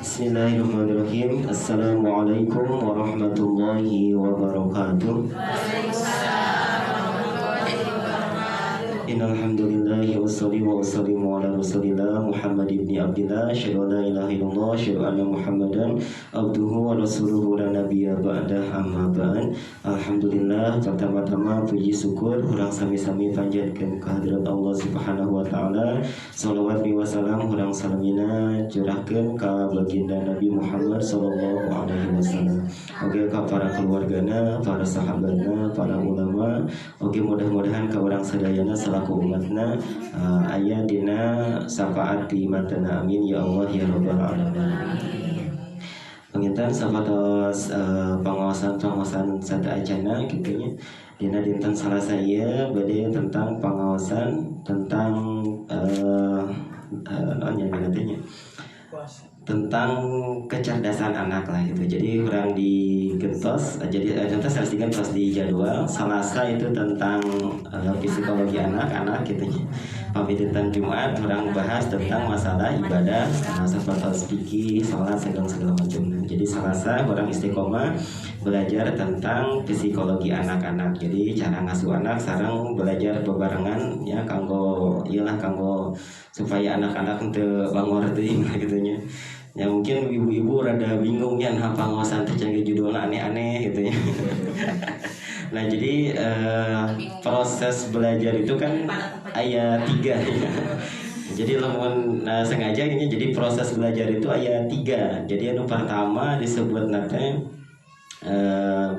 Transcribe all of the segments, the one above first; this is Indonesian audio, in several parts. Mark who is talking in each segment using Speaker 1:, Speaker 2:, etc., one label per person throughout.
Speaker 1: Bismillahirrahmanirrahim. Assalamualaikum warahmatullahi wabarakatuh. Innal hamdalillah wassalli wa sallimu ala rasulillah Muhammad ibn Abdillah asyhadu an la ilaha illallah asyhadu anna Muhammadan abduhu wa rasuluhu la nabiyya ba'da amma ba'd. Alhamdulillah, pertama-tama puji syukur urang sami-sami panjatkeun ka hadirat Allah Subhanahu wa taala. Shalawat wa salam urang salamina curahkeun ka baginda Nabi Muhammad sallallahu alaihi wasallam. Oge ka para keluargana, para sahabatna, para ulama, oge mudah-mudahan ka urang sadayana selaku umatna aya dina syafaat di matana, amin ya Allah ya rabbal alamin. Pengintan sahabatos pengawasan sada acana gitunya dina dinten Salasa ieu bade tentang pengawasan tentang tentang kecerdasan anak lah gitu. Jadi kurang digentos, jadi contoh harus digentos di jadwal. Salasa itu tentang psikologi anak-anak gitu. Pamitan Jumat orang bahas tentang masalah ibadah, masalah fikih, salat segala macam. Jadi Salasa orang istiqomah belajar tentang psikologi anak-anak. Jadi cara ngasuh anak sareng belajar bebarengan ya kanggo supaya anak-anak teu bangor teuing gitunya. Ya mungkin ibu-ibu rada bingung ya nah pengawasan tercanggih judulnya aneh-aneh gitu ya. Nah jadi proses belajar itu kan ayat 3 ya. Jadi lamun sengaja ini jadi proses belajar itu ayat 3. Jadi anu pertama disebut nate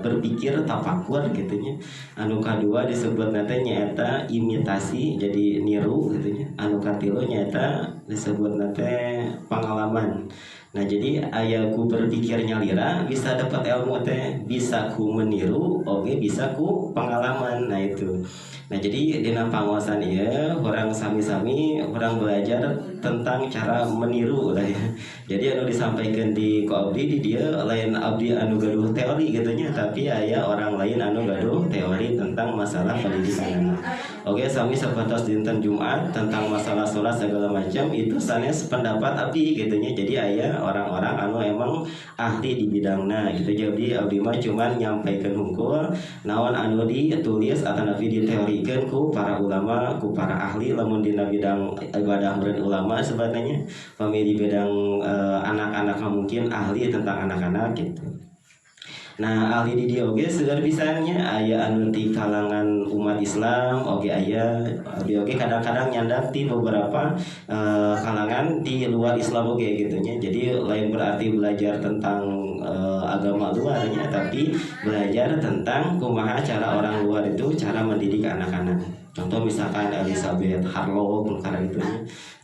Speaker 1: berpikir tafakur gitunya. Anu kadua disebut nate nyaeta imitasi jadi niru gitunya. Anu katilu nyaeta disebut nate pengalaman. Nah jadi aya ku berpikir nyalira bisa dapat ilmu teh, bisa ku meniru, oke bisa ku pengalaman. Nah itu. Nah jadi dina pangawasan ieu orang sami-sami orang belajar tentang cara meniru lah ya. Jadi anu disampaikan di ku abdi di dia lain abdi anu gaduh teori gitunya, tapi aya orang lain anu gaduh teori tentang masalah pendidikan anak. Oke, sami sabantos dinten Jumat tentang masalah salat segala macam itu sanes pendapat abdi gitunya. Jadi aya orang-orang anu emang ahli di bidangna gitu. Jadi abdi mah cuman nyampaikan hungkul naon anu ditulis atau nabi diteorikeun ku para ulama, ku para ahli lamun dina bidang ibadah meureun ulama sebenarnya. Pami di bidang anak-anak mungkin ahli tentang anak-anak gitu. Nah ahli di dia oge seueur pisannya aya anu ti kalangan umat Islam oge aya dia oge kadang-kadang nyandak ti beberapa kalangan di luar Islam oge gitunya. Jadi lain berarti belajar tentang agama luarnya, tapi belajar tentang kumaha cara orang luar itu cara mendidik anak-anak. Contoh misalkan Elizabeth Harlow karena gitu,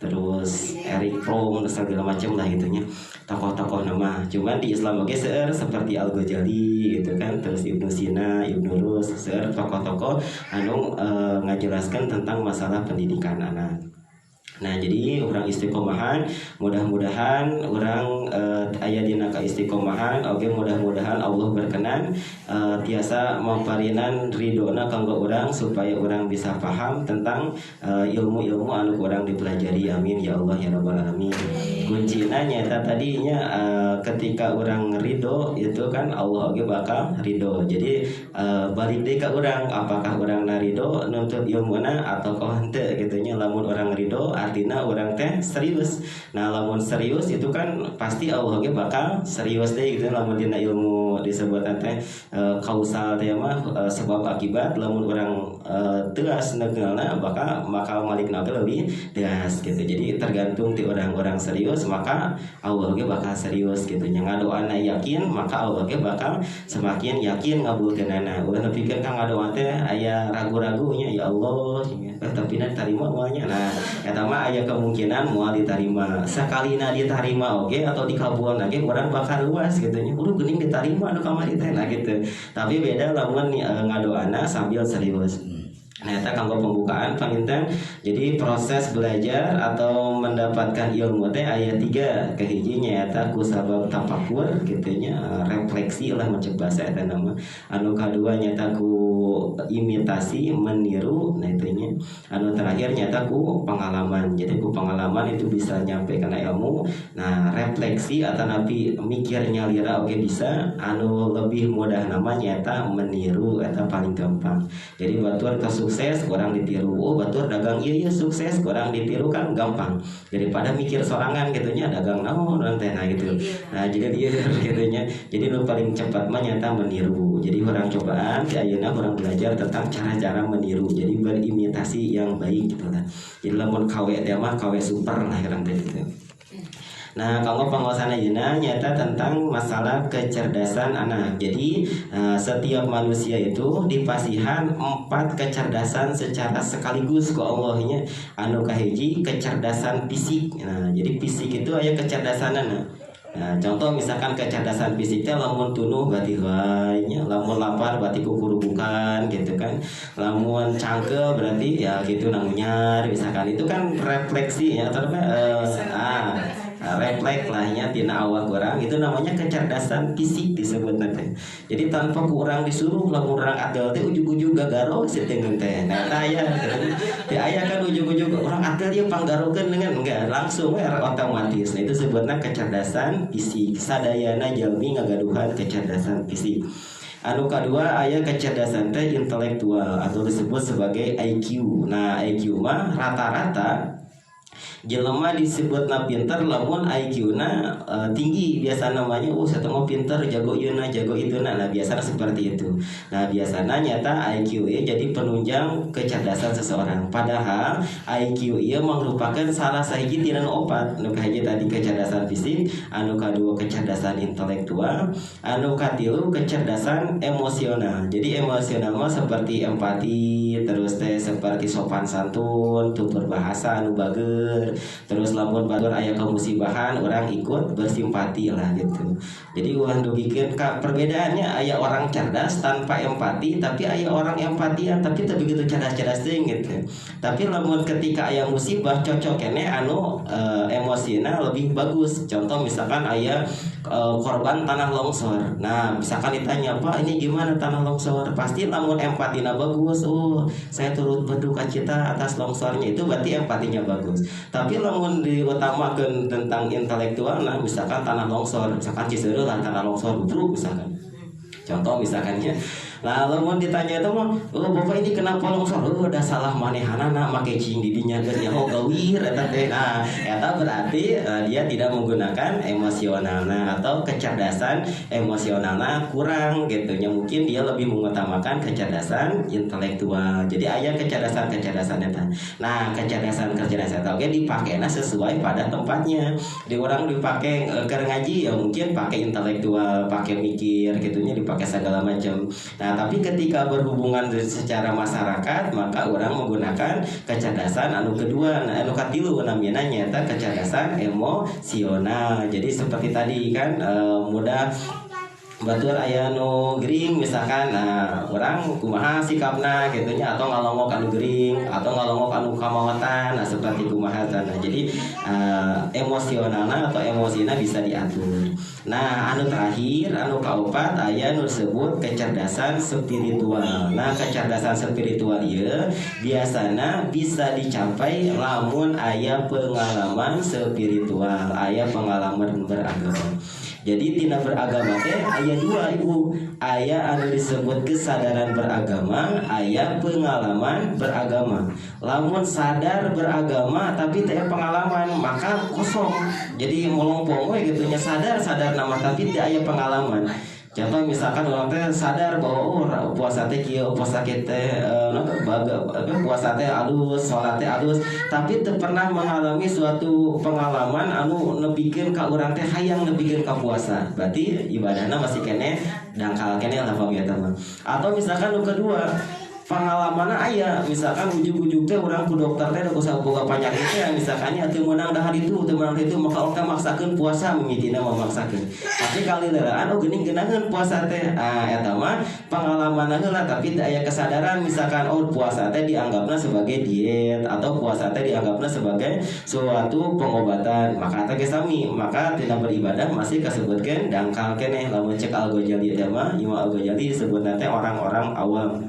Speaker 1: terus Eric Fromm segala macam lah gitunya, tokoh-tokoh nama. Cuman di Islam oke seueur seperti Al Ghazali gitu kan, terus Ibnu Sina, Ibnu Rus, seueur tokoh-tokoh anu ngajelaskan tentang masalah pendidikan anak. Nah jadi orang istiqomahan, mudah-mudahan orang aya dina ka istiqomahan, oke mudah-mudahan Allah berkenan tiasa mamparinan ridona kanggo orang supaya orang bisa paham tentang ilmu-ilmu anu orang dipelajari, amin ya Allah ya rabbal alamin. Kuncina nyata tadinya ketika orang ridho itu kan Allah oge bakal ridho. Jadi balik deui ka orang apakah orang ridho nuntut ilmuna atau henteu gitunya. Lamun orang ridho artinya orang teh serius. Nah lamun serius itu kan pasti Allah ge bakal serius deh gitu. Lamun dina ilmu disebut teh kausal teh mah sebab akibat. Lamun orang tegas negelna bakal malikna teh lebih tegas gitu. Jadi tergantung ti orang-orang serius maka Allah ge bakal serius gitu. Nya ngadoana yakin maka Allah ge bakal semakin yakin ngabulkeunana. Ulah nepikeun ka ngadoa teh aya ragu-ragunya ya Allah tapi na tarima moalnya. Nah eta mah aya kemungkinan moal ditarima. Sakalina ditarima oge atau dikabulkeun lagi orang bakal luas gitu nya. Udah geuning ditarima anu kamari teh nah gitu. Tapi beda lamun ngadoana sambil serius. Nah, itu kanggo pembukaan paminten. Jadi proses belajar atau mendapatkan ilmu teh aya 3. Kehijinya eta ku sabab tapakur gitunya, refleksi lah macam bahasa eta nama. Anu kadua nyata ku imitasi meniru, nah itunya. Anu terakhir nyata ku pengalaman. Jadi ku pengalaman itu bisa nyampe kena ilmu. Nah, refleksi atau nabi mikirnya lira oke bisa. Anu lebih mudah namanya nyata meniru, eta paling gampang. Jadi batur sukses orang ditiru, oh batur dagang iya sukses orang ditiru kan gampang daripada mikir sorangan gitunya dagang naon nanti nah gitu. Nah jadi dia gitunya, jadi lu paling cepat mah nyata meniru. Jadi orang cobaan di ayeuna orang belajar tentang cara-cara meniru, jadi berimitasi yang baik gitu lah. Jadi lamun KW dia mah KW super lah orang teh gitu. Nah, kalau penguasaan ayeuna nyata tentang masalah kecerdasan anak. Jadi setiap manusia itu dipasihan 4 kecerdasan secara sekaligus ku Allahnya. Anu kahiji kecerdasan fisik. Nah, jadi fisik itu aya kecerdasanana. Nah, contoh misalkan kecerdasan fisiknya lamun tunuh berarti lainnya, lamun lapar berarti kukuru bukan gitu kan, lamun cangkel berarti ya gitu nangunyar misalkan, itu kan refleksi ya atau refleks lahnya tina awak orang, itu namanya kecerdasan fisik disebut nanti. Jadi tanpa kurang disuruh lamun orang adel teh ujug-ujug gagaro setengen teh. Nah, aya kan ujug-ujug orang adel dia panggarokeun dengan enggak langsung otomatis. Nah, itu sebutna kecerdasan fisik. Sadayana jalmi ngagaduhan kecerdasan fisik. Anu kedua aya kecerdasan teh intelektual atau disebut sebagai IQ. Nah, IQ mah rata-rata jelema disebutna pinter lamun IQ-na tinggi, biasa namanya saya tengok pinter jago ieu jago itu nah biasanya seperti itu. Nah biasanya nyata IQ ya jadi penunjang kecerdasan seseorang, padahal IQ ia merupakan salah sahiji tina opat. Anu kahiji tadi kecerdasan fisik, anu kadua kecerdasan intelektual, anu katilu kecerdasan emosional. Jadi emosional mah seperti empati, terus teh seperti sopan santun, tutur bahasa anu bager. Terus lamun batur aya kemusibahan orang ikut bersimpati lah gitu. Jadi ulah dugikeun ka perbedaannya aya orang cerdas tanpa empati, tapi aya orang empatian tapi teu begitu cerdas-cerdas teh gitu. Tapi lamun ketika aya musibah cocok kene anu emosina lebih bagus. Contoh misalkan aya korban tanah longsor. Nah, misalkan ditanya, "Pak, ini gimana tanah longsor?" Pasti lamun empatina bagus, "Oh, saya turut berduka cita atas longsornya." Itu berarti empatinya bagus. Tapi lamun diutamakan tentang intelektual, nah misalkan tanah longsor, misalkan Ciseureuh lah tanah longsor bubruk misalkan. Contoh misalkannya. Nah, lamun ditanya itu mah, "Oh, Bapak ini kenapa longsor?" "Oh, udah salah manehanana make cing didinya geus nyaho gawir eta teh." Nah, eta berarti dia tidak menggunakan emosionalna atau kecerdasan emosionalna kurang gitu nya, mungkin dia lebih mengutamakan kecerdasan intelektual. Jadi aya kecerdasan eta. Nah, kecerdasan eta oke dipakena sesuai pada tempatnya. Di orang dipake keur ngaji ya mungkin pakai intelektual, pakai mikir gitunya, dipakai segala macam. Nah, tapi ketika berhubungan secara masyarakat maka orang menggunakan kecerdasan anu kedua. Nah, anu katilu namanya nyata kecerdasan emosional. Jadi seperti tadi kan mudah batur aya nu gering misalkan, nah orang kumaha sikapna gitunya, atau ngalongok anu gering atau ngalongok anu kamawatan, nah seperti kumaha. Nah jadi emosionalna atau emosina bisa diatur. Nah anu terakhir anu kaopat aya nu disebut kecerdasan spiritual. Nah kecerdasan spiritual ieu biasana bisa dicapai lamun aya pengalaman spiritual, aya pengalaman beragama. Jadi tina beragama teh aya dua ibu, aya anu disebut kesadaran beragama, aya pengalaman beragama. Lamun sadar beragama tapi teh pengalaman maka kosong. Jadi molongpong we gitu nya, sadar nama tapi teh aya pengalaman. Contoh misalkan orang teh sadar bahwa puasa teh kieu, puasa teh puasa teh alus, salat teh alus, tapi teu pernah mengalami suatu pengalaman anu nepikeun ka urang teh hayang nepikeun ka puasa. Berarti ibadahna masih kene dangkal kene lah pamiatan mah. Atau misalkan nu kedua, pengalaman aya misalkan ujug-ujug teh orang ku dokter teh da kusaha boga penyakit teh misalkannya teu meunang dahar itu maka orang maksakeun puasa mimitina memaksakeun tapi kali leraan geuning geunaheun puasa teh eta mah pengalaman heula tapi teu aya kesadaran misalkan puasa teh dianggapna sebagai diet atau puasa teh dianggapna sebagai suatu pengobatan maka teh sami maka tina beribadah masih kasebutkeun dangkal keneh lamun cek Al-Ghazali teh mah Imam Al-Ghazali disebutna teh orang-orang awam.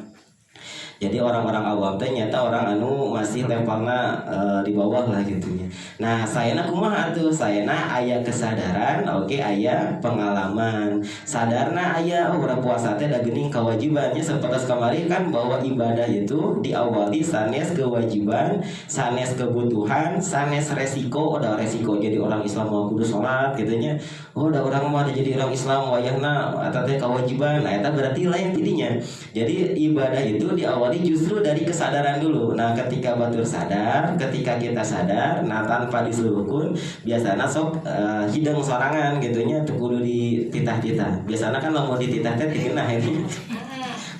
Speaker 1: Jadi orang-orang awam teh nyata orang anu masih levelna di bawah lah gitu ya. Nah, sayana kumaha tuh? Sayana aya kesadaran, oke aya pengalaman. Sadarna aya urang puasa teh da geuning kewajibannya seperti kamari kan bahwa ibadah itu diawali sanes kewajiban, sanes kebutuhan, sanes resiko, ada resiko jadi orang Islam mau kudu salat gitu nya. Da orang mah jadi orang Islam wayahna eta teh kewajiban. Nah, eta berarti lain tidinya. Jadi ibadah itu diawali justru dari kesadaran dulu. Nah, ketika batur sadar, ketika kita sadar, nah tanpa disuruhkeun, biasanya sok hidung sorangan gitunya teu kudu dititah-titah. Biasanya kan lamun dititah teh tinggal ini.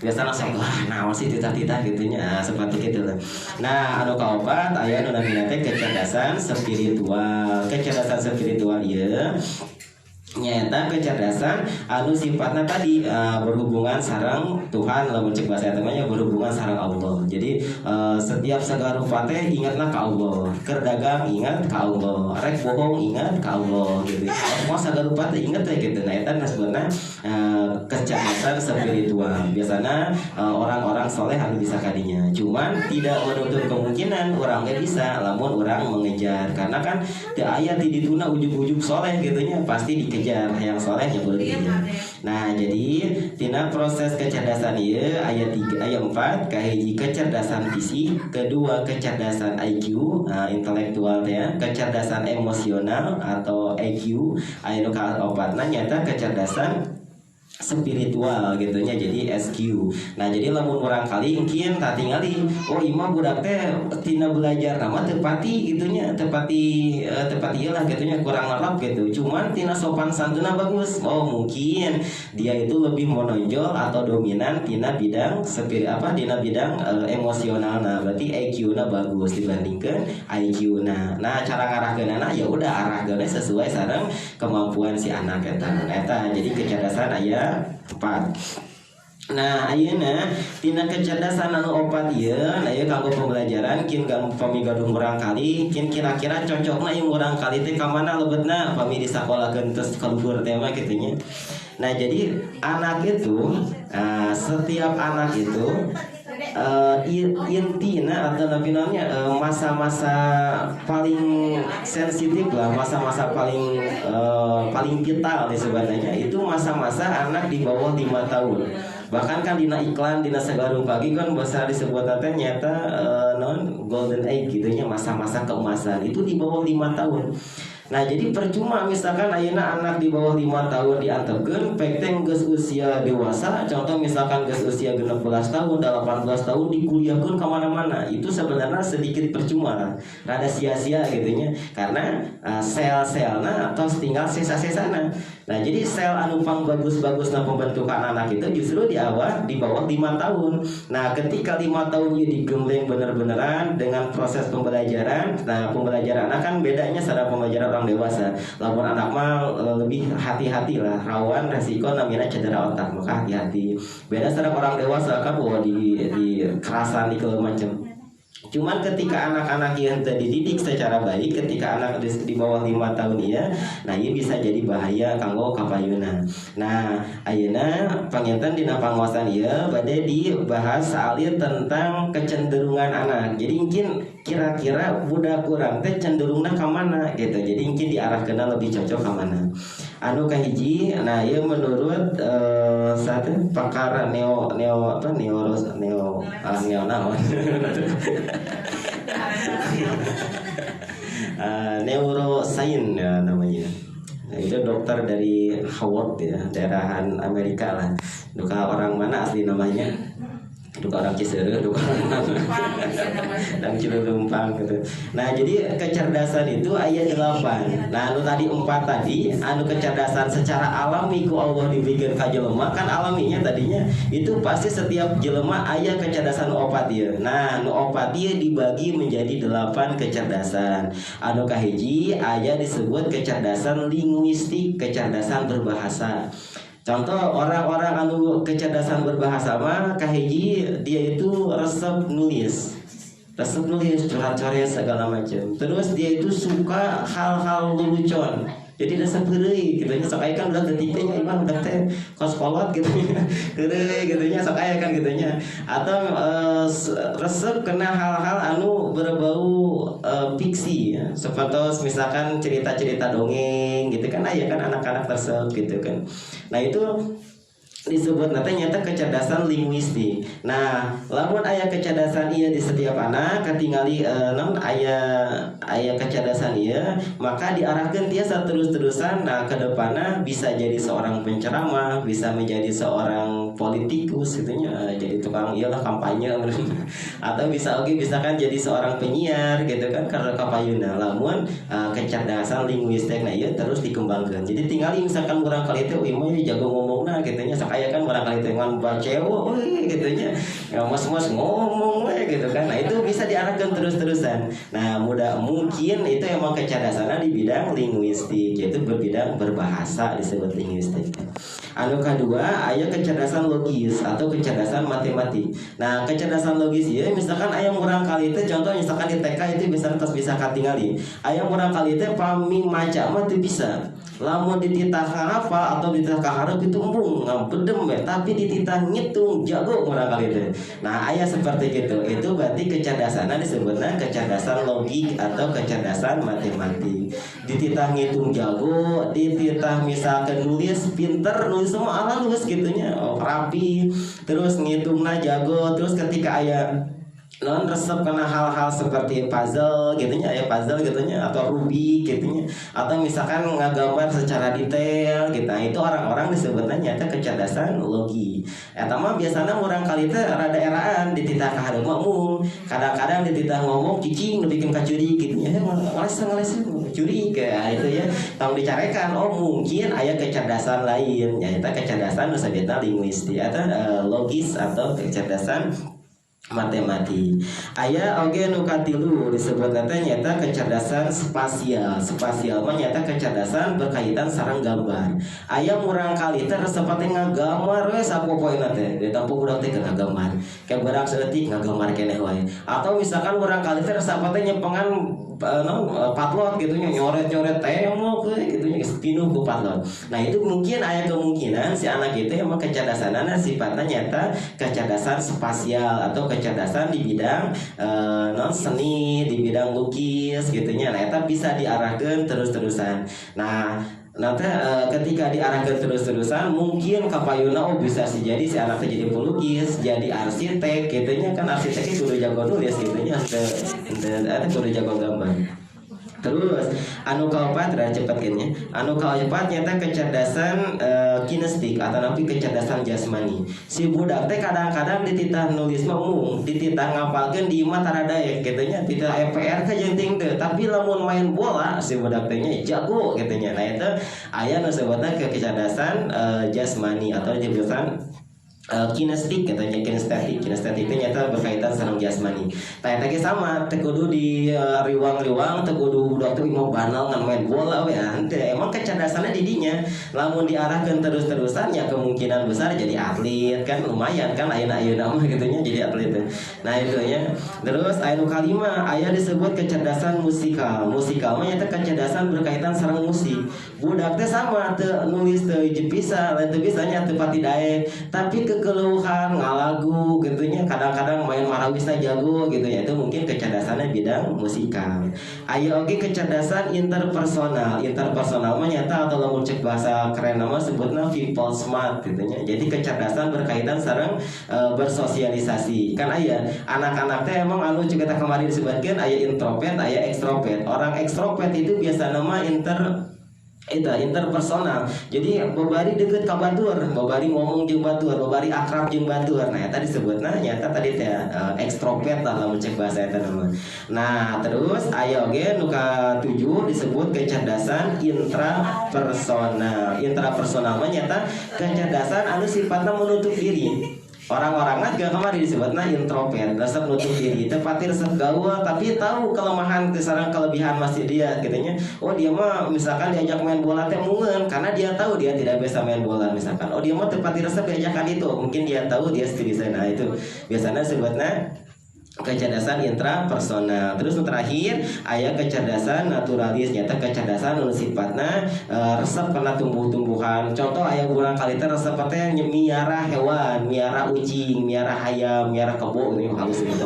Speaker 1: Biasanya sok naon sih titah-titah gitunya. Nah, seperti itu lah. Nah, anu kaopat aya nu namina teh kecerdasan spiritual. Kecerdasan spiritual ieu nyata kecerdasan anu sifatnya tadi berhubungan sareng Tuhan lamun cek bahasa namanya berhubungan sareng Allah. Jadi setiap segala rupa teh ingatna ka Allah, keur dagang ingat ka Allah, rek bohong ingat ka Allah gitu. Mau segala rupa teh ingat teh gitu. Nah eta disebutna kecerdasan spiritual. Biasana orang-orang soleh anu bisa kadinya. Cuman tidak menutup kemungkinan orang teh bisa lamun orang mengejar karena kan teu aya ti dituna ujug-ujug soleh gitunya pasti dikejar yang solehnya boleh dikejar. Nah jadi tina proses kecerdasan ieu aya 4 kahiji kecerdasan fisik, kedua kecerdasan IQ intelektual ya, kecerdasan emosional atau EQ, aya nu kaopatna nyata kecerdasan spiritual gitunya jadi SQ. Nah jadi lamun orang kali mungkin tak tinggali imah budak teh tina belajar nama tepati gitunya tepati lah gitunya kurang lengkap gitu. Cuman tina sopan santuna bagus. Mungkin dia itu lebih menonjol atau dominan tina bidang tina bidang emosional. Nah berarti EQ na bagus dibandingkan IQ na. Nah cara ngarahkeunana ya udah arahkeunna sesuai sareng kemampuan si anak eta. Jadi kecerdasan aya 4. Nah ayeuna tina kecerdasan anu 4 ieu nah ieu kanggo pembelajaran kin pami gadung urang kali kin kira-kira cocokna ieu urang kali teh ka mana lebetna pami disakolakeun terus keluhur teh mah kitu nya. Nah jadi anak itu setiap anak itu intina atau namanya masa-masa paling sensitif lah, masa-masa paling vital sebenarnya itu masa-masa anak di bawah 5 tahun. Bahkan kan dina iklan dina segarung pagi kan bahasa disebut nyata golden age gitunya masa-masa keemasan itu di bawah 5 tahun. Nah jadi percuma misalkan ayeuna anak di bawah 5 tahun diantepkeun pek geus usia dewasa, contoh misalkan geus usia 16 tahun, 18 tahun dikuliahkeun ka mana-mana. Itu sebenarnya sedikit percuma, rada sia-sia gitunya. Karena sel-selna atau tinggal sisa-sisana. Nah jadi sel anu pang bagus-bagusna pembentukan anak itu justru di bawah 5 tahun. Nah ketika 5 tahun ieu digembleng bener-beneran dengan proses pembelajaran. Nah pembelajaran anak kan bedanya sama pembelajaran orang dewasa. Lamun anak mah lebih hati-hati lah, rawan resiko namanya cedera otak, maka hati-hati. Beda sama orang dewasa kan di kerasan di segala macam. Cuman ketika anak-anak yang dididik secara baik, ketika anak di bawah 5 tahun nah ini bisa jadi bahaya kanggo kapayuna. Nah, ayeuna panginten dina panguasan bade dibahas salir tentang kecenderungan anak. Jadi mungkin kira-kira budak urang teh cenderungna ka mana gitu. Jadi mungkin diarahkeun lebih cocok ka mana. Anu kahiji, nah ieu menurut satu pakar neuroscience ya namanya. Nah, itu dokter dari Howard ya, daerahan Amerika lah. Duka orang mana asli namanya? duka orang Ciseureuh, duka orang dan Cilumpang gitu. Nah jadi kecerdasan itu aya 8. Nah anu tadi 4 tadi anu kecerdasan secara alami ku Allah dibikin ka jelema kan alaminya tadinya itu pasti setiap jelema aya kecerdasan opat ieu. Nah nu opat ieu dibagi menjadi 8 kecerdasan. Anu kahiji aya disebut kecerdasan linguistik, kecerdasan berbahasa. Contoh orang-orang anu kecerdasan berbahasa mah kahiji dia itu resep nulis, curhat-curhat segala macam. Terus dia itu suka hal-hal lelucon. Jadi resep heureuy gitu nya sok aya kan udah detiknya imah udah teh kos kolot gitu nya. Heureuy gitu nya sok aya kan gitu nya. Atau resep kena hal-hal anu berbau fiksi ya. Seperti misalkan cerita-cerita dongeng gitu kan aya kan anak-anak resep gitu kan. Nah itu disebut nyata kecerdasan linguistik. Nah, lamun aya kecerdasan ieu di setiap anak katingali namun aya kecerdasan ieu, maka diarahkeun tiasa terus-terusan nah ke depanna bisa jadi seorang penceramah, bisa menjadi seorang politikus gitu nya, jadi tukang iyalah kampanye atau bisa misalkan jadi seorang penyiar gitu kan karena kapayuna lamun kecerdasan linguistik nah ieu terus dikembangkan. Jadi tinggali misalkan urang kali teh ieu mah jago ngomongna gitu nya kayak kan barangkali dengan bacewo gitu nya mas ngomong gitu kan. Nah itu bisa diarahkan terus-terusan. Nah mungkin itu emang kecerdasannya di bidang linguistik, yaitu berbidang berbahasa disebut linguistik. Anu kedua aya kecerdasan logis atau kecerdasan matematik. Nah kecerdasan logis ya misalkan aya urang kali itu contoh misalkan di TK itu bisa katingali aya urang kali itu pami maca mah teu bisa. Lamun dititah hafal atau dititah kaharep itu embung bedem we, tapi dititah ngitung jago urang kali itu. Nah aya seperti gitu. Itu berarti kecerdasanna disebutna kecerdasan logik atau kecerdasan matematik. Dititah ngitung jago, dititah misalkan nulis pinter, nulis semua halus gitunya, rapi, terus ngitungna jago, terus ketika aya non resep kena hal-hal seperti puzzle gitunya ya puzzle gitunya atau Rubik gitunya atau misalkan ngagambar secara detail gitu. Nah, itu orang-orang disebutnya nyata kecerdasan logi. Eta mah biasanya orang kali teh rada eraan dititah ka hareup ngomong, kadang-kadang dititah ngomong cicing bikin kacuri gitunya ngales curi kayak itu ya. Tong dicarekan mungkin aya kecerdasan lain nyata kecerdasan nu sabetna linguistik atau logis atau kecerdasan matematik. Aya oge nu katilu disebut nyata kecerdasan spasial. Spasial mah nyata kecerdasan berkaitan sareng gambar. Aya murang kali teh resep teh ngagambar we sapopoena teh. Di tampung urang teh ngagambar. Kayak barang seutik ngagambar keneh wae. Atau misalkan murang kali teh resep teh nyempengan patlot gitu nyoret-nyoret tembok gitu nya pinuh ku patlot. Nah itu mungkin aya kemungkinan si anak itu emang kecerdasanana sifatnya nyata kecerdasan spasial atau kecerdasan di bidang seni, di bidang lukis gitunya. Nah eta bisa diarahkan terus-terusan. Nah nanti ketika diarahkan terus-terusan mungkin kapayuna bisa sih jadi si anak jadi pelukis, jadi arsitek gitunya kan arsiteknya kudu jago nulis gitunya ada kudu jago gambar. Terus anu kaopat rada cepet kayaknya. Anu kaopat nyata kecerdasan kinestik atau nanti kecerdasan jasmani. Si budak teh kadang-kadang dititah nulis mah dititah ngapalkeun di imah tara daek gitunya, dititah EPR ka jeung ting teu, tapi lamun main bola si budak teh nya jago gitunya. Nah itu aya nu sebutna kecerdasan jasmani atau jurusan kinestik katanya kinestetik itu nyata berkaitan sareng jasmani. Tanya tadi sama tekudu di riwang-riwang tekudu budak teh mau banal ngan main bola we ante emang kecerdasannya didinya lamun diarahkan terus-terusan ya kemungkinan besar jadi atlet kan lumayan kan ayeuna mah gitunya jadi atlet. Nah itu ya. Terus anu kalima aya disebut kecerdasan musikal mah nyata kecerdasan berkaitan sareng musik. Budak teh sama teu nulis teu hiji bisa lain teu bisa nya teu pati daek tapi kekeluhan ngalagu gitunya kadang-kadang main marawisa jago gitu ya itu mungkin kecerdasannya bidang musikal. Aya oge kecerdasan interpersonal mah nyata atau lamun cek bahasa keren nama sebutna people smart gitunya. Jadi kecerdasan berkaitan sareng bersosialisasi. Kan aya anak-anak teh emang anu cek kita kemarin disebutkeun aya introvert, aya ekstrovert. Orang ekstrovert itu biasa nama itu interpersonal. Jadi babari deket ka batur, babari ngomong jeung batur, babari akrab jeung batur. Nah eta disebutna nyata tadi teh ekstrovert lah lamun cek bahasa eta nama. Nah terus aya oge nu ka-7 disebut kecerdasan intrapersonal. Intrapersonal mah nyata kecerdasan anu sifatna menutup diri. Orang-orang juga kemarin disebutnya introvert, resep nutup diri, tepati resep gaul, tapi tahu kelemahan, kesalahan, kelebihan masih dia, katanya. Oh dia mah misalkan diajak main bola teh mungen, karena dia tahu dia tidak bisa main bola misalkan. Oh dia mah tepati resep diajakan itu, mungkin dia tahu dia studi sana itu. Biasanya sebutnya kecerdasan intrapersonal. Terus yang terakhir aya kecerdasan naturalis, nyata kecerdasan anu sifatna resep kana tumbuh-tumbuhan. Contoh aya urang kali teh resep teh miara hewan, miara ucing, miara hayam, miara kebo ini halus gitu.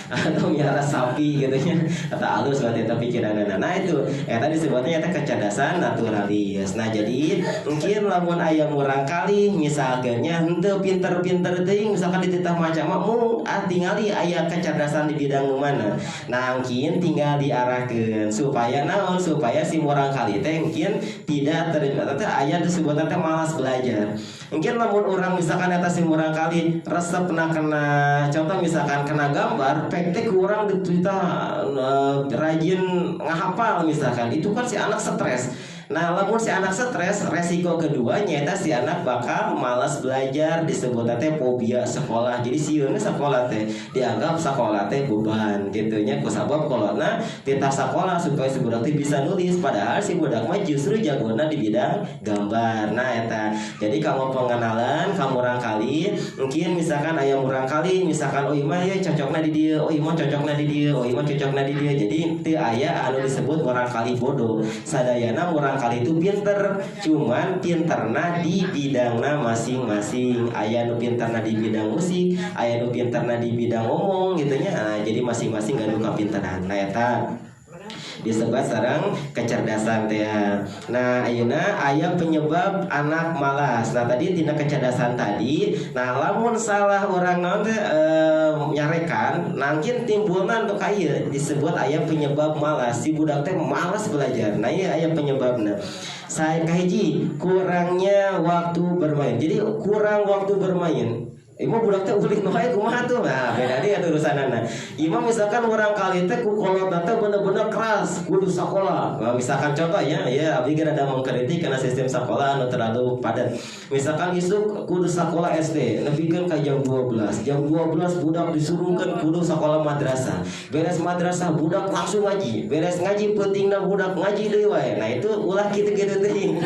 Speaker 1: Atau miara sapi gitu nya. Atau halus berarti eta pikiranna. Nah itu eta disebutnya nyata kecerdasan naturalis. Nah jadi mungkin lamun aya urang kali misalkan nya henteu pinter-pinter teuing misalkan dititah macam mu tingali aya kecerdasan di bidang mana. Nah mungkin tinggal diarahkan supaya naon, supaya si orang kali teh mungkin tidak terlibat ayat disebutnya teh malas belajar. Mungkin namun orang misalkan atas si orang kali resep kena contoh misalkan kena gambar praktek orang kita rajin ngahafal misalkan, itu kan si anak stres. Nah, lamun si anak stres, resiko keduanya eta si anak bakal malas belajar, disebut teh fobia sekolah. Jadi sieun sekolah teh dianggap sekolah teh beban gitu nya, kusabab kolotna titah sekolah supaya si budak teh bisa nulis, padahal si budak mah justru jagona di bidang gambar. Nah eta. Jadi kamu pengenalan kamu orang kali, mungkin misalkan aya urang kali misalkan oh imah ya cocokna di dieu, oh imah cocokna di dieu, oh imah cocokna di dieu. Jadi teu aya anu disebut orang kali bodoh. Sadayana urang kali itu pinter, cuman pinterna di bidangna masing-masing. Aya nu pinterna di bidang musik, aya nu pinterna di bidang ngomong gitu nya. Nah, jadi masing-masing gaduh kapinteran. Nah eta disebut sareng kecerdasan teh. Nah ayeuna aya penyebab anak malas. Nah tadi tina kecerdasan tadi, nah lamun salah orang naon teh nyarekan, nangkin timbulna untuk aya disebut aya penyebab malas. Si budak teh malas belajar. Nah ieu aya penyebabna. Saya kahiji kurangnya waktu bermain. Jadi kurang waktu bermain. Imam budak teh ulik nu hae kumaha tuh. Nah, beda dia urusanana. Imam misalkan orang kali teh ku kolotna teh bener-bener keras, kudu sakola. Nah, misalkan contoh ya abdi geus ada mengkritik karena sistem sakola anu terlalu padat. Misalkan isuk kudu sakola SD, nepikeun ka jam 12. Jam 12 budak disuruhkeun kudu sakola madrasah. Beres madrasah budak langsung ngaji. Beres ngaji pentingna budak ngaji deui wae. Nah, itu ulah kitu-kitu teh.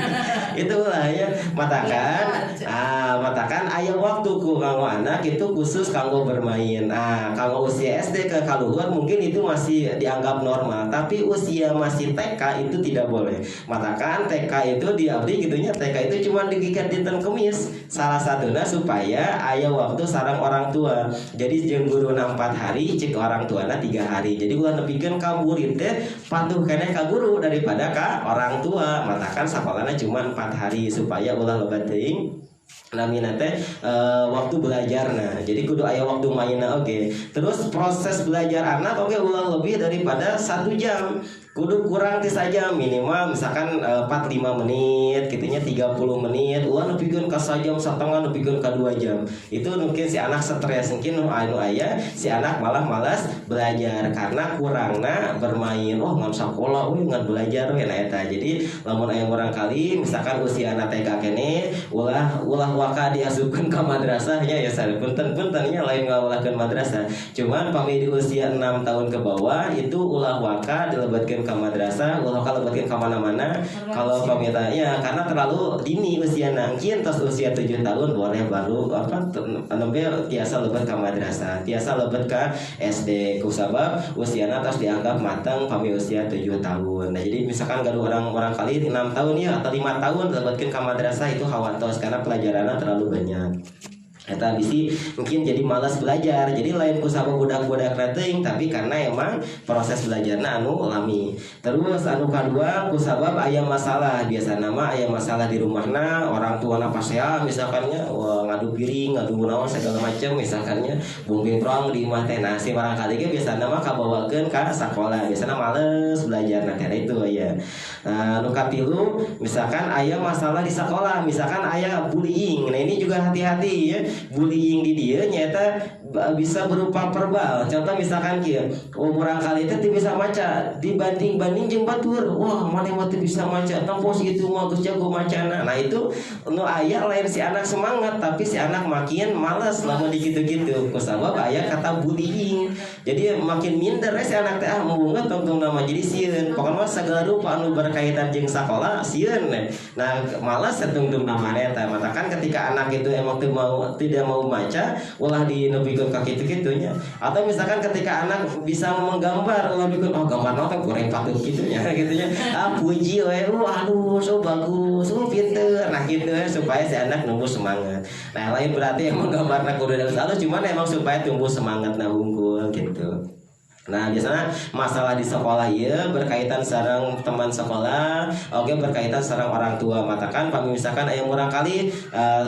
Speaker 1: Itu ulah ya. Matakan aya waktu ku anak itu khusus kanggo bermain. Nah, kalau usia SD ke kaluhur mungkin itu masih dianggap normal, tapi usia masih TK itu tidak boleh. Matakan TK itu diabdi gitunya, TK itu cuma digikat dinten Kemis. Salah satunya supaya aya waktu sareng orang tua. Jadi jeung guruna 4 hari, cek orang tuana 3 hari. Jadi ulah nepikeun ka murid teh patuh keneh ka guru daripada ka orang tua. Matakan sakolana cuma 4 hari supaya ulah loba teuing namina teh waktu belajar. Nah jadi kudu aya waktu mainna oke. Terus proses belajar anak oke ulah lebih daripada 1 jam, kudu kurang ti saja minimal misalkan 45 menit gitunya 30 menit ulah nepikeun ka 1 jam setengah, nepikeun ka 2 jam. Itu mungkin si anak stres, mungkin anu aya si anak malah malas belajar karena kurangna bermain. Oh ngan sakola ngan belajar we nah eta. Jadi lamun aya urang kali misalkan usia anak TK kene ulah waka diasupkeun ka madrasah ya sare punten-punten nya lain ngawalahkeun madrasah. Cuman pami di usia 6 tahun ke bawah itu ulah waka dilebetkeun ke madrasah, ulah kalebetkeun ka mana-mana. Kalau pamita ya karena terlalu dini usiana, mungkin tos usia 7 tahun boleh baru nembe tiasa lebet ka madrasah, tiasa lebet ka SD kusabab usiana tos dianggap matang pami usia 7 tahun. Nah jadi misalkan gaduh orang kali 6 tahun ya atau 5 tahun lebetkeun ka madrasah itu hawantos karena pelajaranna terlalu banyak. Eta bisi mungkin jadi malas belajar, jadi lain kusaba budak-budak teuing tapi karena emang proses belajarna anu lami. Terus anu kadua kusabab aya masalah, biasa nama aya masalah di rumahna, orang tuana pasea misalkannya ngadu piring, ngadu naon segala macam misalkannya bung perang di imah teh. Nah si barangkali ge biasa nama kabawakeun ka sakola, biasana males belajar nah itu ya. Nah anu katilu misalkan aya masalah di sekolah, misalkan aya bullying. Nah ini juga hati-hati ya. Bullying di dia nyata bisa berupa verbal. Contoh misalkan kieu, orang kali itu bisa maca dibanding jeung batur. Wah, maneh mah teu bisa maca, tempos gitu mah geus jago macana. Nah, itu nu aya lain si anak semangat, tapi si anak makin malas lamun dikitu-kitu. Kusabab aya kata bullying. Jadi makin minder si anak teh mumpung tong nama jadi sieun. Pokona segala rupa anu berkaitan jeung sakola sieun. Nah, malas tungtung namanya eta. Matakan ketika anak itu emang tidak mau baca, ulah dinepikeun ka kitu-kitunya. Atau misalkan ketika anak bisa menggambar, ulah bikin gambar teh goreng patut kitunya gitunya. Puji we, aduh so bagus, pinter. Nah gitu ya supaya si anak tumbuh semangat. Nah lain berarti emang gambarna kudu halus, cuman emang supaya tumbuh semangat nah unggul gitu. Nah biasanya masalah di sekolah ya berkaitan sareng teman sekolah, oke berkaitan sareng orang tua. Matakan kami misalkan aya murang kali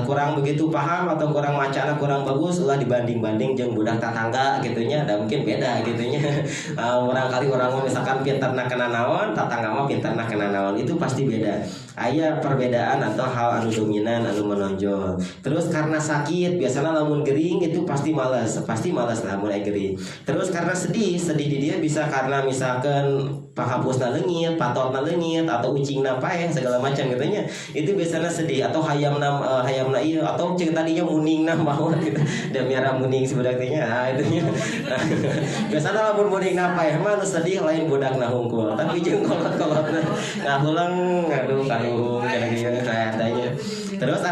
Speaker 1: kurang begitu paham atau kurang macana kurang bagus, ulah dibanding-banding jeung budak tetangga gitunya, ada mungkin beda gitunya. Murang kali orang misalkan pinterna kena naon, tetangga mah pinterna kena naon, itu pasti beda. Aya perbedaan atau hal anu dominan anu menonjol. Terus karena sakit, biasanya lamun gering itu pasti malas lamun gering. Terus karena sedih di dia bisa karena misalkan pahapusna leungit, patotna leungit atau ucingna paeh segala macam gitunya. Itu biasanya sedih atau hayamna ieu atau ceuk tadinya muningna maot gitu. Da miara muning sebudak teh nya. Nah itu nya. Biasana lamun muningna paeh mah sedih lain budakna hungkul. Tapi jeung kolot-kolotna ngahulang aduh kaluhung kana kieu tanya. Terus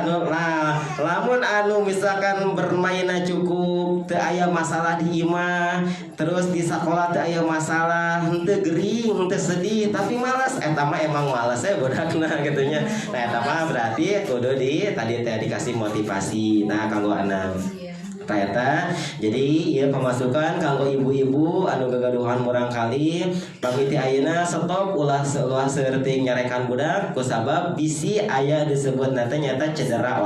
Speaker 1: lamun anu misalkan bermainna cukup, teu aya masalah di imah, terus di sekolah teu aya masalah, henteu gering, henteu sedih, tapi malas, eta mah emang malas budakna gitunya. Nah eta mah berarti kudu tadi dikasih motivasi. Nah kanggo anak eta jadi ieu pemasukan kanggo ibu-ibu anu gagaduhan murang kali pamiti ayeuna stop ulah seurting nyarekan budak kusabab bisi aya disebut nanti nyata cedera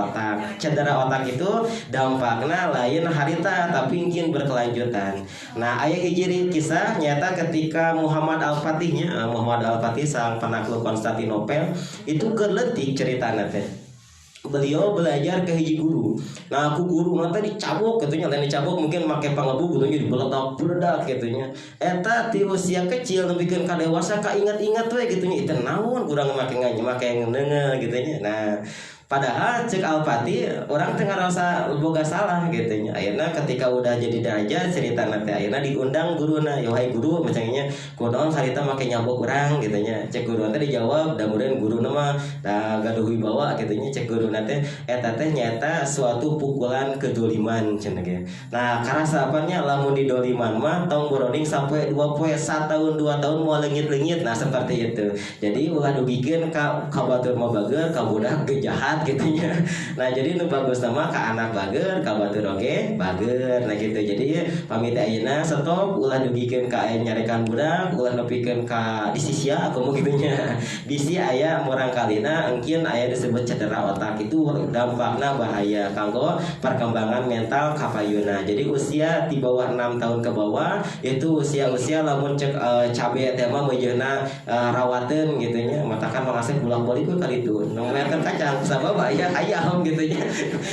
Speaker 1: otak itu dampakna lain harita tapi mungkin berkelanjutan. Nah aya hiji kisah nyata ketika Muhammad Al-Fatih sang penakluk Konstantinopel itu keletik ceritana teh. Beliau belajar ke hiji guru. Nah aku guru nanti dicabok katanya, lain dicabok mungkin make pangebu gurunya dibeledak katanya. Eta ti usia kecil nebikeun ka dewasa ka ingat-ingat we gitunya. Itu naon urang make ngeuneuh gitunya. Nah padahal cek Al-Fatih orang tengah rasa boga salah gitunya. Ayeuna ketika udah jadi daraja cerita nanti ayeuna diundang guruna, "Yo hai guru macamnya kunaon harita make nyabok urang" gitunya. Cek guru nanti dijawab, da mureun guruna mah da gaduh wibawa gitunya. Cek guru nanti eta teh nyata suatu pukulan kedoliman cenah ge. Nah, karasa apanya lamun didoliman mah tong boroding sampai 2 poe 1 tahun 2 tahun moal leungit-leungit. Nah, seperti itu. Jadi ulah dugikeun ka batur mah bager, ka budak ge jahat gitunya. Nah jadi nu bagus nama ke anak bager, ka batur oge bager. Nah gitu. Jadi pamit ayeuna stop ulah dugikeun ka aya nyarekan budak, ulah nepikeun ka disisia aku mah gitunya. Bisi aya murang kalina engkeun aya disebut cedera otak, itu dampakna bahaya kanggo perkembangan mental kapayuna. Jadi usia di bawah 6 tahun ke bawah itu usia lamun cek cabe teh mah meujeuhna rawateun gitunya. Matakan mangasih pulang-balik kali itu. Nu ngeliatan kacang bahaya ayam gitunya.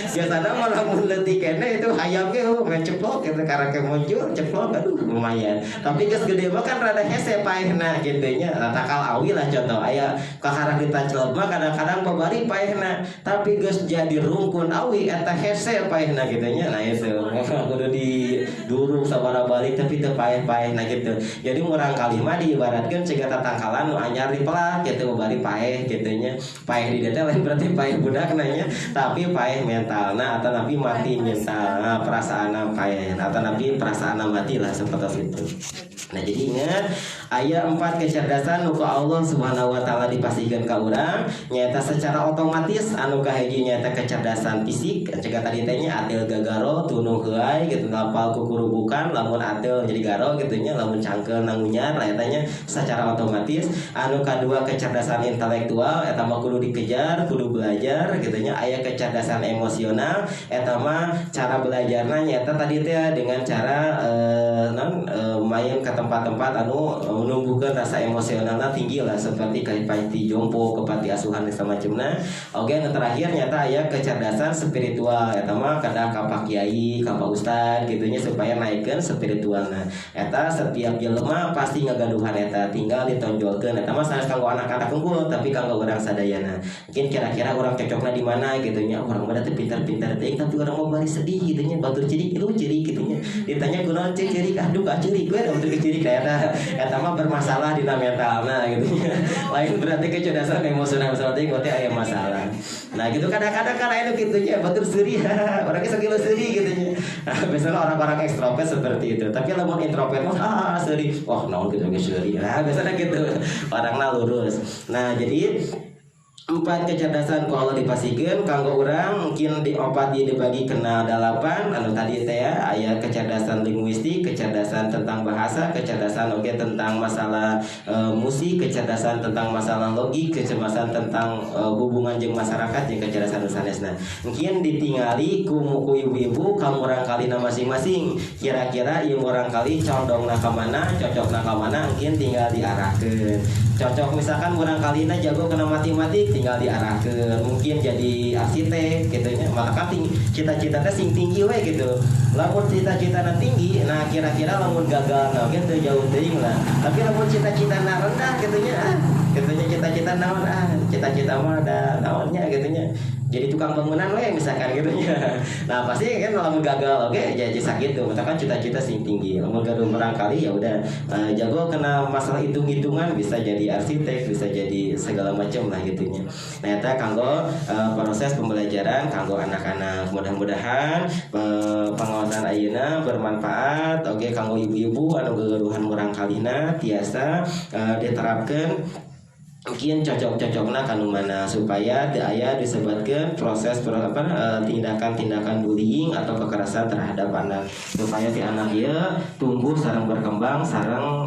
Speaker 1: Biasanya malah mulai kene itu ayam ge ngeceplok gitu karena ke muncul ceplok aduh lumayan. Tapi geus gede mah kan rada hese paehna gitunya. Takal awi lah contoh aya kakara kita celema kadang-kadang pabari paehna tapi geus jadi rungkun awi eta hese paehna gitunya. Nah itu kudu didurung sabara balik tapi teu paeh-paehna gitu. Jadi murang kali mah diibaratkeun cegat tatangkalan nu anyar dipelak gitu bari paeh gitunya. Paeh di detail lain berarti paeh budak nanya tapi paeh mental. Nah atau nabi mati mental, perasaan paeh atau nabi perasaan mati lah seperti itu. Nah jadi ingat ayat 4 kecerdasan nuka Allah subhanahu wa ta'ala dipastikan ke orang nyata secara otomatis anu kahiji nyata kecerdasan fisik cegah tadi tanya atil gagaro tunung heai gitu ngapal kukurubukan lamun atil jadi garo gitunya lamun cangkel nangunyar lah tanya secara otomatis anu kedua kecerdasan intelektual eta mah kudu dikejar kudu belajar gitunya aya kecerdasan emosional eta mah cara belajarna nyata tadi teh dengan cara main ke tempat-tempat anu menumbuhkan rasa emosionalnya tinggi lah seperti kayak jompo kepati asuhan semacamnya. Oke, yang terakhir nyata aya kecerdasan spiritual eta mah kada ka pak kiai ka pak ustad gitunya supaya naikkeun spiritualna. Eta setiap jelema pasti ngagaduhan eta tinggal ditonjolkeun eta mah sanes kanggo anak-anak unggul tapi kanggo urang sadayana. Mungkin kira-kira orang cocokna di mana gitunya orang mah teh pintar-pintar teh tapi orang mau bari sedih gitunya batur cirik itu cirik gitunya. Ditanya kunaon cirik aduh ka cirik we untuk cirik eta mah bermasalah di mentalna gitu ya. Lain berarti kecerdasan emosional seperti itu aya masalah. Nah gitu kadang-kadang kan aya gitu nya batur seuri orangnya sakilo seuri gitu nya. Nah, biasanya orang-orang ekstrovert seperti itu. Tapi lamun introvert mah seuri. Oh naon gitu ge seuri. Nah biasanya gitu. Orangna lurus. Nah jadi 4 kecerdasan ku Allah dipasikeun kanggo urang mungkin dibagi kena 8 anu tadi teh aya kecerdasan linguistik, kecerdasan tentang bahasa, kecerdasan tentang masalah musik, kecerdasan tentang masalah logik, kecerdasan tentang hubungan jeung masyarakat jeung kecerdasan sanesna. Mungkin ditingali ku ibu-ibu kamu urang kalina masing-masing. Kira-kira ieu urang kali condongna ka mana, cocokna ka mana mungkin tinggal diarahkeun. Cocok misalkan urang kalina jago kena matematik tinggal diarahkan mungkin jadi arsitek gitunya maka cita-cita teh sing tinggi we gitu lamun cita-cita tinggi nah kira-kira lamun gagal nah gitu jauh teuing lah tapi lamun cita-cita rendah gitunya cita-cita naon cita-cita mah ada naonnya gitunya jadi tukang bangunan we misalkan gitunya. Nah pasti kan lamun gagal jadi sakit tuh misalkan cita-cita sing tinggi lamun gaduh barangkali ya udah jago kena masalah hitung-hitungan bisa jadi arsitek bisa jadi segala macam lah gitunya. Nah eta kanggo proses pembelajaran kanggo anak-anak mudah-mudahan pengawasan ayeuna bermanfaat kanggo ibu-ibu anu gagaruhan murang kalina tiasa diterapkan mungkin cocok-cocokna kanu mana supaya teu aya disebutkeun proses tindakan-tindakan bullying atau kekerasan terhadap anak supaya si anak ieu tumbuh sareng berkembang sareng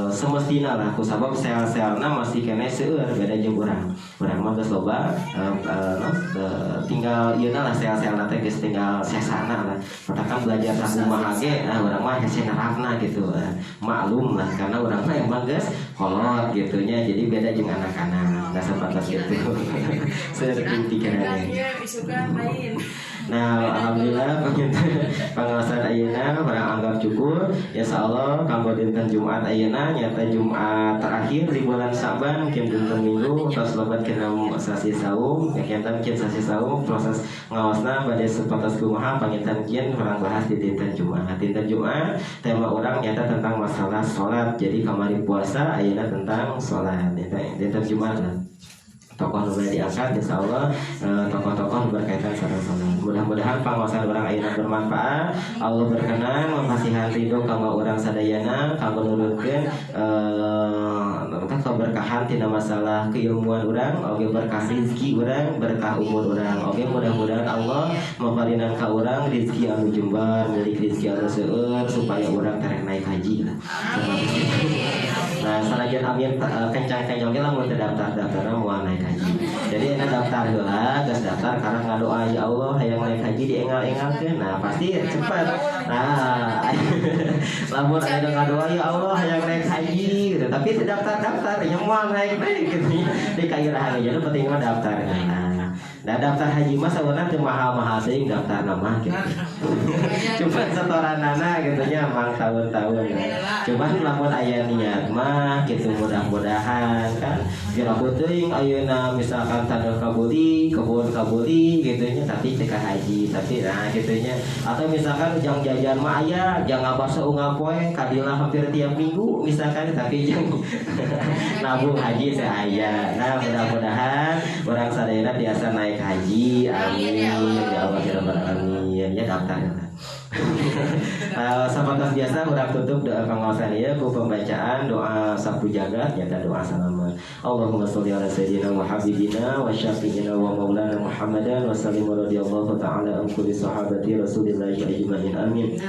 Speaker 1: semestina lah kusabab sel-selna masih kene seueur beda jeung urang mah geus loba tinggal ieuna lah sel-selna teh geus tinggal sesana lah patakan belajar sakumaha ge urang mah hese nerapna gitu maklum lah karena urang mah emang geus kolot gitunya jadi beda jeung anak-anak nggak sepatas gitu seueur pikiranna. Nah, alhamdulillah pengawasan ayeuna barang anggap cukup. Insyaallah kanggo dinten Jumat ayeuna nyata Jumat terakhir di bulan Saban mungkin dinten Minggu tos lobat kena sasi saum, kegiatan mungkin sasi saum proses ngawasna bade sepatas kumaha pangitan mungkin orang bahas di dinten Jumat. Dinten Jumat tema orang nyata tentang masalah salat. Jadi kamari puasa ayeuna tentang salat. Dinten Jumat lah. Tokoh mulai diangkat, insya Allah tokoh-tokoh berkaitan sareng salat. Mudah-mudahan pengawasan orang ayeuna bermanfaat. Allah berkenan mempasihan ridho kanggo urang sadayana kanggo nurutkeun keberkahan tina masalah keilmuan urang, oge berkah rezeki urang, berkah umur urang. Oge mudah-mudahan Allah maparinan ka urang rezeki anu jembar, milik rezeki anu seueur supaya urang terek naik haji lah. Nah, sanajan amin kencang-kencang ge lamun teu daftar-daftarna moal naik haji. Jadi enak daftar heula, geus daftar karena ngadoa ya Allah hayang naik haji diengal-engalkeun. Nah, pasti cepat. Nah, lamun aya ngadoa ya Allah hayang naik haji gitu, tapi teu daftar-daftar nya moal naik gitu. Di kairahan jadi penting mah daftar. Nah, daftar haji mah sabeuna teu mahal-mahal teuing daftar nama gitu. Cuma setoranana gitu nya mang tahun-tahun. Cuman lamun aya niat mah gitu mudah-mudahan kan dirabu teuing ayeuna misalkan tanda kabuli, kebun kabuli gitu nya tapi teu ka haji, tapi nah gitu nya. Atau misalkan jang jajan mah aya, jang ngabaso unggal poe kadila hampir tiap minggu misalkan tapi jang nabung haji teh aya. Nah, mudah-mudahan orang sadayana biasa naik haji. Amin ya Allah ya rabbal alamin. ya daftar. Seperti biasa urang tutup doa pangaosan ieu ku pembacaan doa sapu jagat nyata doa salaman. Allahumma sholli ala sayyidina wa habibina wa syafi'ina wa maulana Muhammadan wa sallim radhiyallahu ta'ala an kulli sahabati Rasulillahi ajmain. Amin.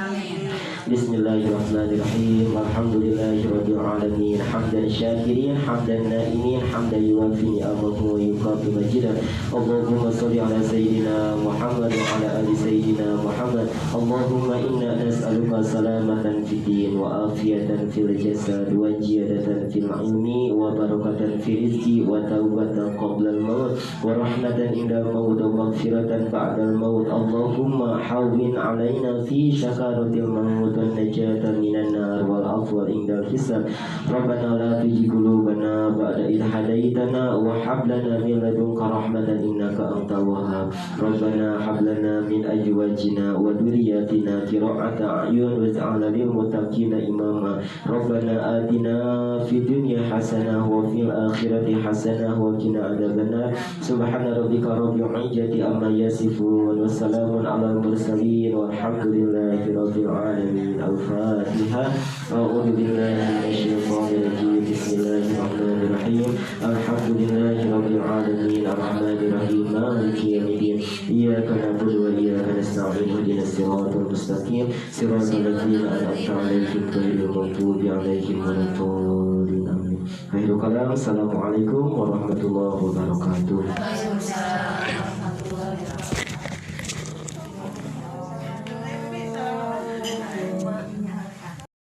Speaker 1: Bismillahirrahmanirrahim. Alhamdulillahirabbil alamin. Hamdan syakirin, hamdan naimin, hamdan yuwafi ni'amahu wa yukafi majidah. Allahumma sholli ala sayyidina Muhammad wa ala ali sayyidina Muhammad. Allahumma inna nas'aluka salamatan fid din wa afiyatan fil jasad wa ziyadatan fil ilmi wa barakatan fil rizqi wa taubatan qabla al maut wa rahmatan indal maut wa maghfiratan ba'dal maut. Allahumma hawwin alaina fi syakaratil maut wa najatan minan nar wal afwa indal hisab. Rabbana la tuzigh qulubana ba'da idh hadaitana wa hab lana min ladunka rahmatan innaka antal wahhab. Rabbana hab lana min azwajina wa dhurriyyatina qurrata a'yun waj'alna lil muttaqina imama. Rabbana atina fid dunya hasanah wa fil akhirati hasanah wa qina adzabannar. Subhana rabbika rabbil izzati amma yasifun wa salamun alal mursalin walhamdulillahi rabbil alamin. Al-Fatihah. A'udzu billahi minasyaitonir rajim. Bismillahirrahmanirrahim. Alhamdulillahi rabbil alamin arrahmanir rahim maliki yaumiddin. Iyyaka na'budu wa iyyaka nasta'in ihdinas siratal mustaqim siratal ladzina an'amta 'alaihim ghairil maghdubi 'alaihim waladdallin. Amin. Khairu kalam. Assalamualaikum warahmatullahi wabarakatuh.